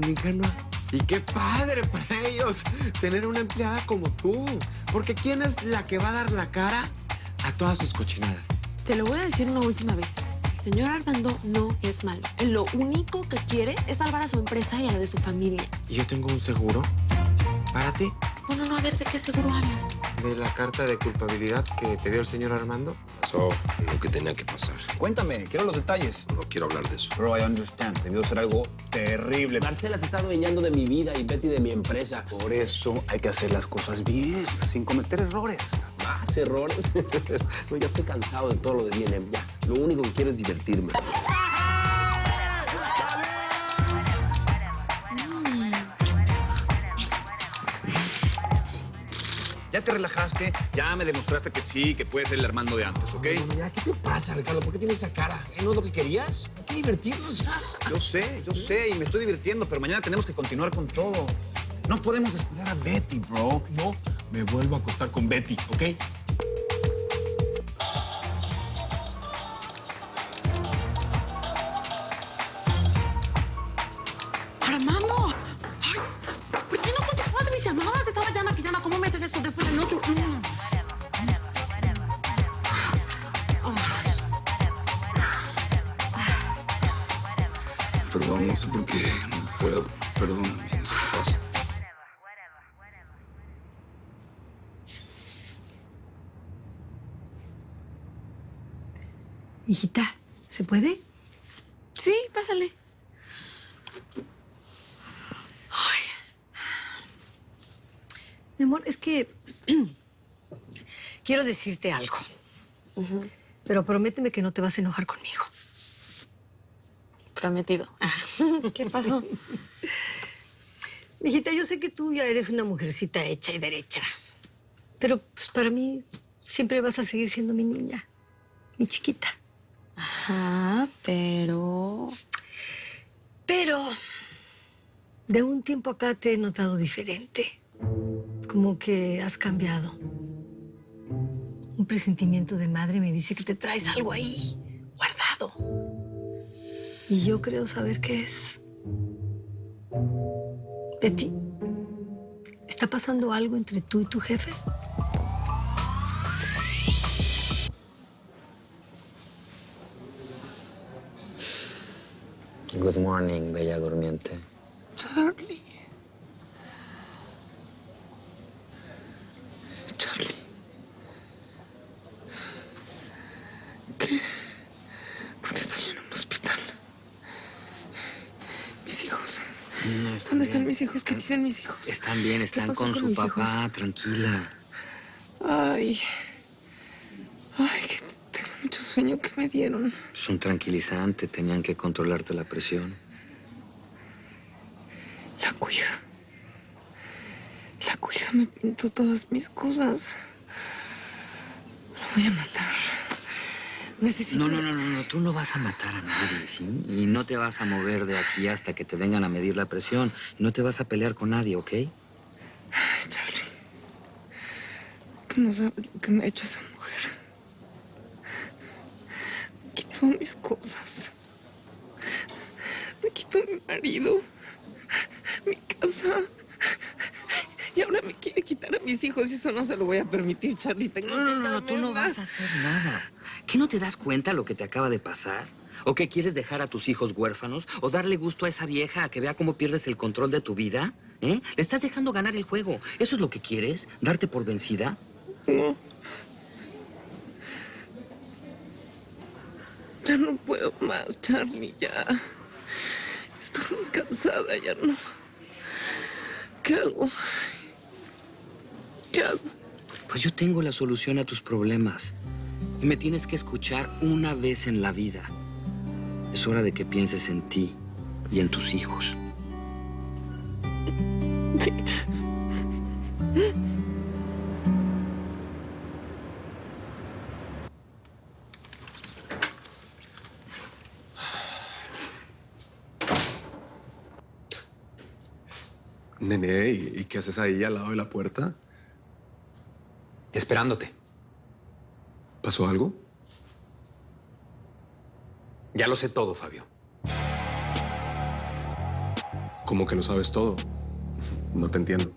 dominicana. Y qué padre para ellos tener una empleada como tú. Porque ¿quién es la que va a dar la cara a todas sus cochinadas? Te lo voy a decir una última vez. El señor Armando no es malo. Él lo único que quiere es salvar a su empresa y a la de su familia. ¿Y yo tengo un seguro para ti? No, a ver, ¿de qué seguro hablas? ¿De la carta de culpabilidad que te dio el señor Armando? Pasó lo que tenía que pasar. Cuéntame, quiero los detalles. No quiero hablar de eso. Bro, I understand. Debió ser algo terrible. Marcela se está adueñando de mi vida y Betty de mi empresa. Por eso hay que hacer las cosas bien, sin cometer errores. ¿Más errores? No, ya estoy cansado de todo lo de B&M. Ya, lo único que quiero es divertirme. Ya te relajaste, ya me demostraste que sí, que puedes ser el Armando de antes, ¿ok? No, ya, ¿qué te pasa, Ricardo? ¿Por qué tienes esa cara? ¿No es lo que querías? Hay que divertirnos ya. Yo sé, y me estoy divirtiendo, pero mañana tenemos que continuar con todo. No podemos descuidar a Betty, bro. No me vuelvo a acostar con Betty, ¿ok? ¡Armando! Ay, ¿por qué no contestabas mis llamadas? Estaba llama que llama. ¿Cómo me haces esto después de noche? Perdón, no sé por qué no puedo. Perdóname, no sé qué pasa. Hijita, ¿se puede? Sí, pásale. Mi amor, es que quiero decirte algo. Pero prométeme que no te vas a enojar conmigo. Prometido. ¿Qué pasó? Hijita, yo sé que tú ya eres una mujercita hecha y derecha. Pero pues, para mí siempre vas a seguir siendo mi niña, mi chiquita. Ajá, pero... Pero de un tiempo acá te he notado diferente. Como que has cambiado. Un presentimiento de madre me dice que te traes algo ahí, guardado. Y yo creo saber qué es. Betty, ¿está pasando algo entre tú y tu jefe? Good morning, bella durmiente. Charlie. Charlie. ¿Qué? ¿Por qué estoy en un hospital? Mis hijos. No, ¿Dónde están mis hijos? ¿Qué tienen mis hijos? Están bien, están pasó con con su mis papá, tranquila. Ay, que tengo mucho sueño que me dieron. Es un tranquilizante, tenían que controlarte la presión. La cuija. La cuija me pintó todas mis cosas. La voy a matar. Necesito... No, tú no vas a matar a nadie, ¿sí? Y no te vas a mover de aquí hasta que te vengan a medir la presión. Y no te vas a pelear con nadie, ¿ok? Ay, Charlie. Tú no sabes lo que me ha hecho esa mujer. Me quitó mis cosas. Me quitó mi marido. Mi casa. Y ahora me quiere quitar a mis hijos y eso no se lo voy a permitir, Charlie. Tengo No, tú no vas a hacer nada. ¿Qué no te das cuenta lo que te acaba de pasar? ¿O que quieres dejar a tus hijos huérfanos? ¿O darle gusto a esa vieja a que vea cómo pierdes el control de tu vida? ¿Eh? Le estás dejando ganar el juego. ¿Eso es lo que quieres? ¿Darte por vencida? No. Ya no puedo más, Charlie, ya. Estoy muy cansada, ya no. ¿Qué hago? ¿Qué hago? Pues yo tengo la solución a tus problemas. Y me tienes que escuchar una vez en la vida. Es hora de que pienses en ti y en tus hijos. Nene, ¿y qué haces ahí al lado de la puerta? Esperándote. ¿Pasó algo? Ya lo sé todo, Fabio. ¿Cómo que no sabes todo? No te entiendo.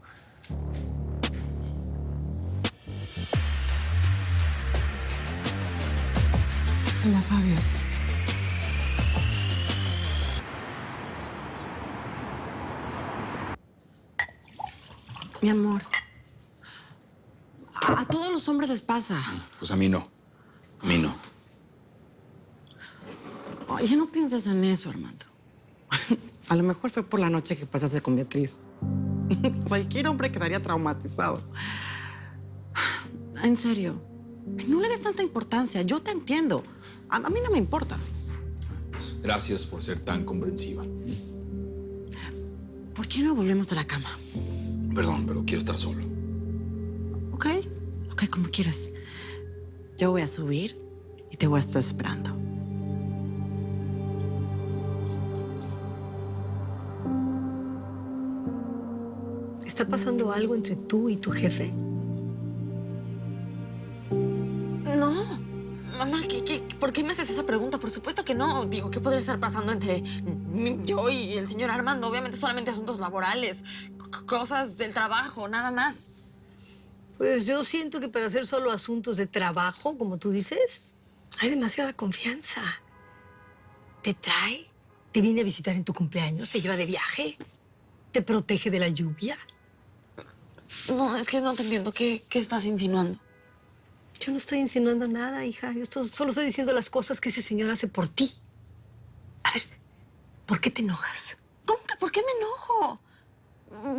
Hola, Fabio. Mi amor. A todos los hombres les pasa. Pues a mí no. A mí no. Oye, no pienses en eso, Armando. A lo mejor fue por la noche que pasaste con Beatriz. Cualquier hombre quedaría traumatizado. En serio, no le des tanta importancia. Yo te entiendo. A mí no me importa. Pues gracias por ser tan comprensiva. ¿Por qué no volvemos a la cama? Perdón, pero quiero estar solo. ¿Ok? Ok, como quieras. Yo voy a subir y te voy a estar esperando. ¿Está pasando algo entre tú y tu jefe? No. Mamá, ¿por qué me haces esa pregunta? Por supuesto que no. Digo, ¿qué podría estar pasando entre yo y el señor Armando? Obviamente solamente asuntos laborales, cosas del trabajo, nada más. Pues yo siento que para hacer solo asuntos de trabajo, como tú dices, hay demasiada confianza. Te trae, te viene a visitar en tu cumpleaños, te lleva de viaje, te protege de la lluvia. No, es que no te entiendo. ¿Qué estás insinuando? Yo no estoy insinuando nada, hija. Solo estoy diciendo las cosas que ese señor hace por ti. A ver, ¿por qué te enojas? ¿Cómo que por qué me enojo?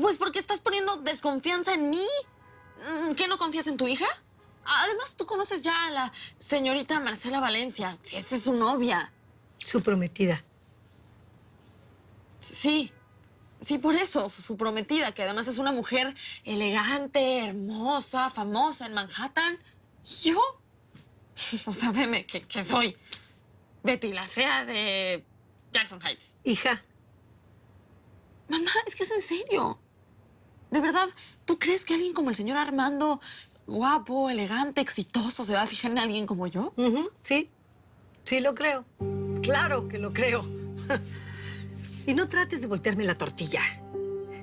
Pues porque estás poniendo desconfianza en mí. ¿Qué, no confías en tu hija? Además, tú conoces ya a la señorita Marcela Valencia. Esa es su novia. Su prometida. Sí, por eso, su prometida, que además es una mujer elegante, hermosa, famosa en Manhattan. ¿Y yo? O sea, veme, que soy Betty, la fea de Jackson Heights. Hija, Mamá, es que es en serio. De verdad, ¿tú crees que alguien como el señor Armando, guapo, elegante, exitoso, se va a fijar en alguien como yo? sí, sí lo creo. Claro que lo creo. Y no trates de voltearme la tortilla.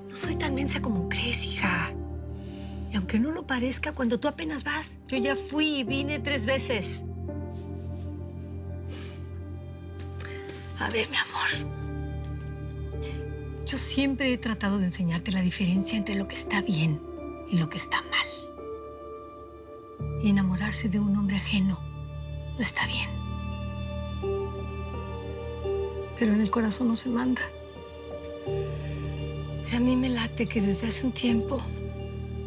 No soy tan mensa como crees, hija. Y aunque no lo parezca, cuando tú apenas vas, yo ya fui y vine 3 veces. A ver, mi amor. Yo siempre he tratado de enseñarte la diferencia entre lo que está bien y lo que está mal. Y enamorarse de un hombre ajeno no está bien. Pero en el corazón no se manda. Y a mí me late que desde hace un tiempo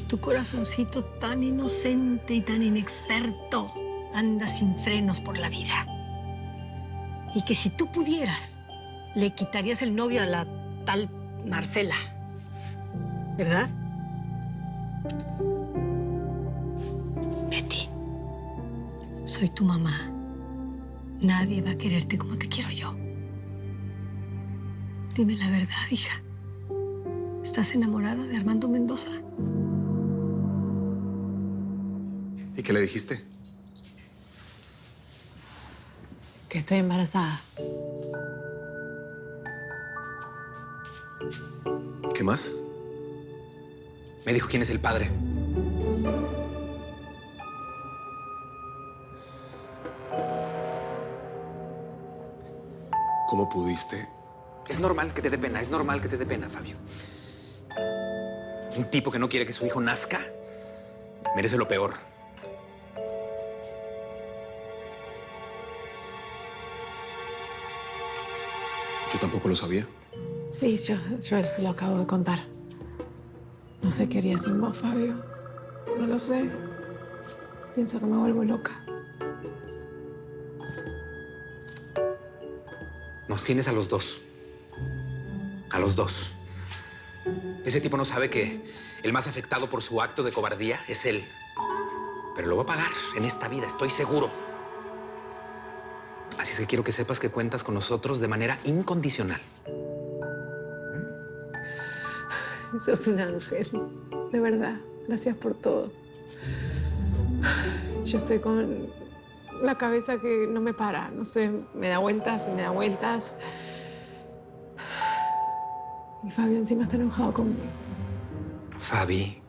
tu corazoncito tan inocente y tan inexperto anda sin frenos por la vida. Y que si tú pudieras, le quitarías el novio a la tal Marcela, ¿verdad? Betty, soy tu mamá. Nadie va a quererte como te quiero yo. Dime la verdad, hija. ¿Estás enamorada de Armando Mendoza? ¿Y qué le dijiste? Que estoy embarazada. ¿Qué más? Me dijo quién es el padre. ¿Cómo pudiste? Es normal que te dé pena, Fabio. Un tipo que no quiere que su hijo nazca merece lo peor. Yo tampoco lo sabía. Sí, yo se lo acabo de contar. No sé qué haría sin vos, Fabio. No lo sé. Pienso que me vuelvo loca. Nos tienes a los dos. A los dos. Ese tipo no sabe que el más afectado por su acto de cobardía es él. Pero lo va a pagar en esta vida, estoy seguro. Así es que quiero que sepas que cuentas con nosotros de manera incondicional. Sos un ángel. De verdad. Gracias por todo. Yo estoy con la cabeza que no me para. No sé, me da vueltas y me da vueltas. Y Fabio encima está enojado conmigo. Fabi,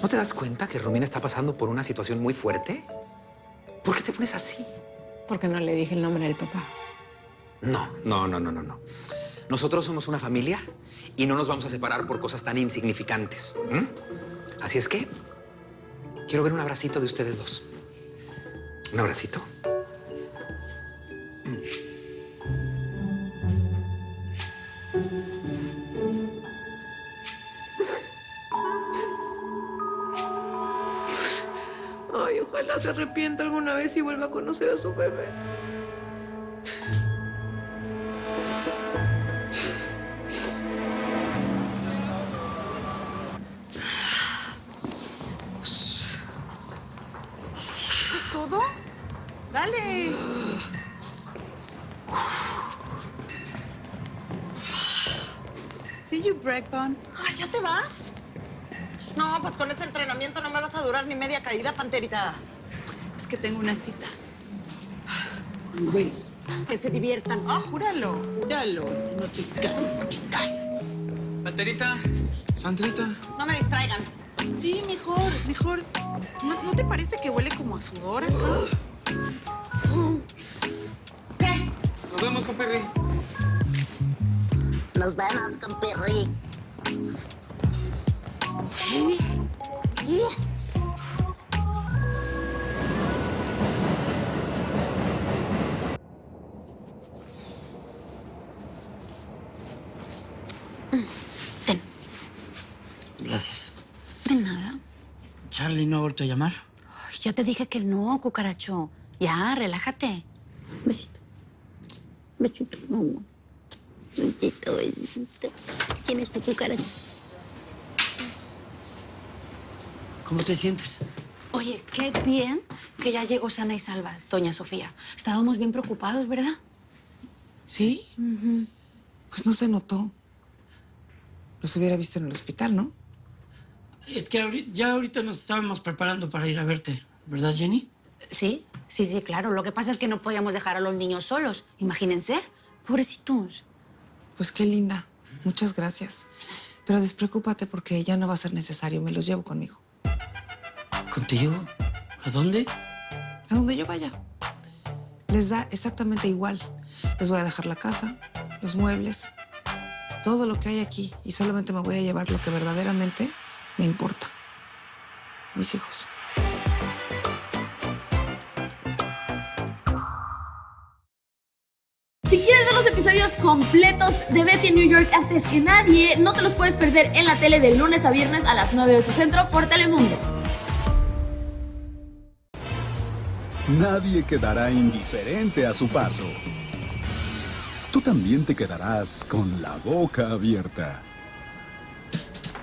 ¿no te das cuenta que Romina está pasando por una situación muy fuerte? ¿Por qué te pones así? Porque no le dije el nombre del papá. No. Nosotros somos una familia y no nos vamos a separar por cosas tan insignificantes. Así es que quiero ver un abracito de ustedes dos. ¿Un abracito? Ay, ojalá se arrepienta alguna vez y vuelva a conocer a su bebé. ¿Eso es todo? ¡Dale! See you, Breakbone. Ay, ¿ya te vas? No, pues con ese entrenamiento no me vas a durar ni media caída, panterita. Es que tengo una cita. Con Wilson. Que se diviertan. Ah, júralo. Júralo. Esta noche cae. Panterita, Sandrita. No me distraigan. Sí, mejor. Más, ¿no te parece que huele como a sudor acá? ¿Qué? Nos vemos con Perry. Nos vemos con Perry. Ten. Gracias. De nada. ¿Charlie no ha vuelto a llamar? Ay, ya te dije que no, cucaracho. Ya, relájate. Besito. Besito. Besito. ¿Quién es tu cucaracho? ¿Cómo te sientes? Oye, qué bien que ya llegó sana y salva, doña Sofía. Estábamos bien preocupados, ¿verdad? ¿Sí? Pues no se notó. Los hubiera visto en el hospital, ¿no? Es que ya ahorita nos estábamos preparando para ir a verte, ¿verdad, Jenny? Sí, claro. Lo que pasa es que no podíamos dejar a los niños solos. Imagínense, pobrecitos. Pues qué linda. Muchas gracias. Pero despreocúpate porque ya no va a ser necesario. Me los llevo conmigo. ¿Contigo? ¿A dónde? A donde yo vaya. Les da exactamente igual. Les voy a dejar la casa, los muebles, todo lo que hay aquí. Y solamente me voy a llevar lo que verdaderamente me importa. Mis hijos. Si quieres ver los episodios completos de Betty en New York antes que nadie, no te los puedes perder en la tele de lunes a viernes a las 9 de tu centro por Telemundo. Nadie quedará indiferente a su paso. Tú también te quedarás con la boca abierta.